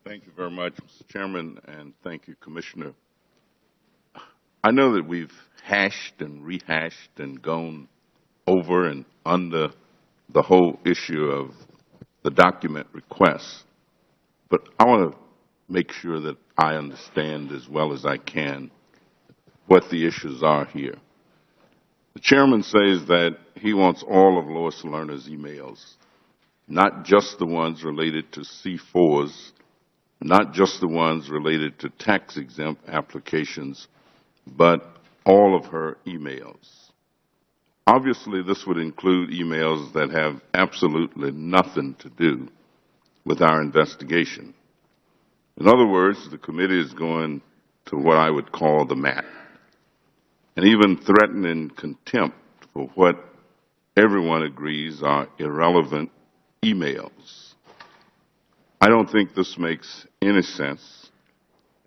Thank you very much, Mr. Chairman, and thank you, Commissioner. I know that we've hashed and rehashed and gone over and under the whole issue of the document requests, but I want to make sure that I understand as well as I can what the issues are here. The chairman says that he wants all of Lois Lerner's emails, not just the ones related to C4s, not just the ones related to tax-exempt applications, but all of her emails. Obviously, this would include emails that have absolutely nothing to do with our investigation. In other words, the committee is going to what I would call the mat, and even threatening contempt for what everyone agrees are irrelevant emails. I don't think this makes any sense,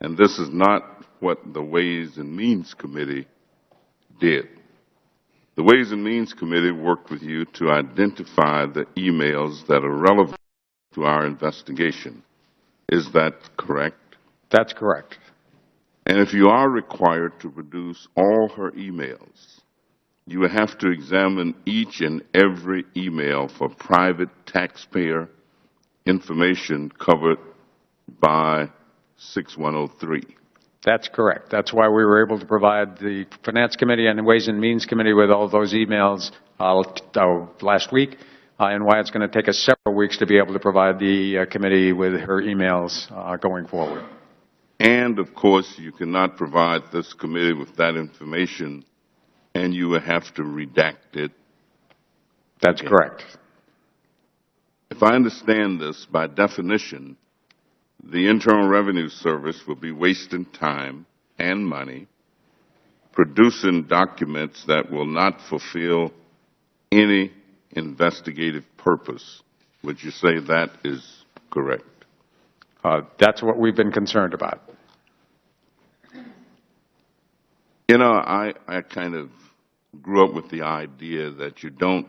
and this is not what the Ways and Means Committee did. The Ways and Means Committee worked with you to identify the emails that are relevant to our investigation. Is that correct? That's correct. And if you are required to produce all her emails, you will have to examine each and every email for private taxpayer information covered by 6103. That's correct. That's why we were able to provide the Finance Committee and the Ways and Means Committee with all those emails last week, and why it's going to take us several weeks to be able to provide the committee with her emails going forward. And, of course, you cannot provide this committee with that information, and you will have to redact it. That's correct. If I understand this, by definition, the Internal Revenue Service will be wasting time and money producing documents that will not fulfill any investigative purpose. Would you say that is correct? That's what we've been concerned about. You know, I kind of grew up with the idea that you don't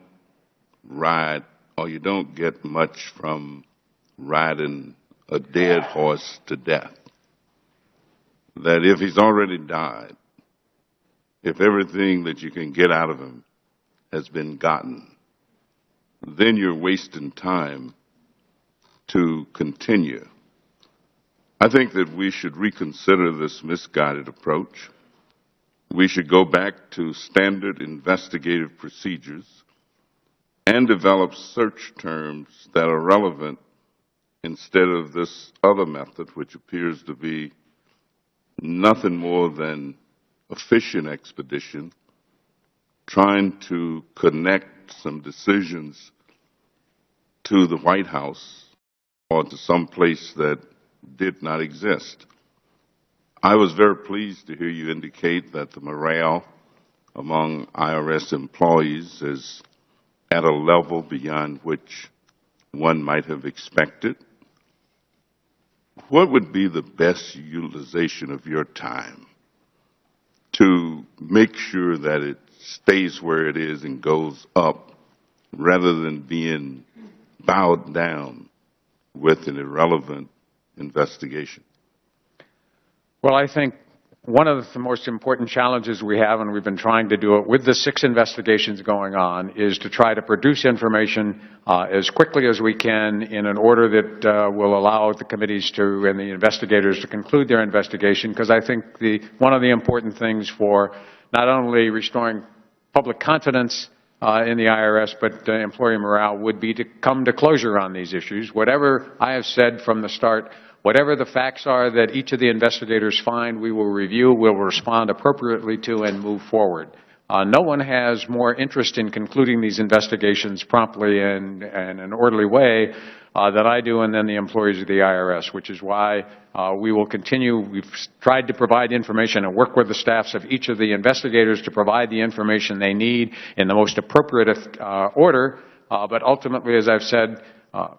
ride or you don't get much from riding a dead horse to death. That if he's already died, if everything that you can get out of him has been gotten, then you're wasting time to continue. I think that we should reconsider this misguided approach. We should go back to standard investigative procedures and develop search terms that are relevant instead of this other method, which appears to be nothing more than a fishing expedition trying to connect some decisions to the White House or to some place that did not exist. I was very pleased to hear you indicate that the morale among IRS employees is at a level beyond which one might have expected. What would be the best utilization of your time to make sure that it stays where it is and goes up rather than being bowed down with an irrelevant investigation? Well, I think one of the most important challenges we have, and we've been trying to do it with the 6 investigations going on, is to try to produce information as quickly as we can in an order that will allow the committees to and the investigators to conclude their investigation, because I think one of the important things for not only restoring public confidence in the IRS, but employee morale would be to come to closure on these issues. Whatever I have said from the start, whatever the facts are that each of the investigators find, we will review, we'll respond appropriately to, and move forward. No one has more interest in concluding these investigations promptly and in an orderly way than I do, and then the employees of the IRS, which is why we will continue. We've tried to provide information and work with the staffs of each of the investigators to provide the information they need in the most appropriate order, but ultimately, as I've said,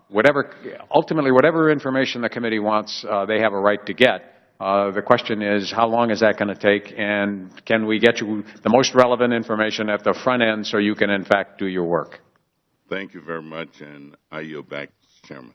whatever information the committee wants, they have a right to get. The question is, how long is that going to take, and can we get you the most relevant information at the front end so you can, in fact, do your work? Thank you very much, and I yield back, Mr. Chairman.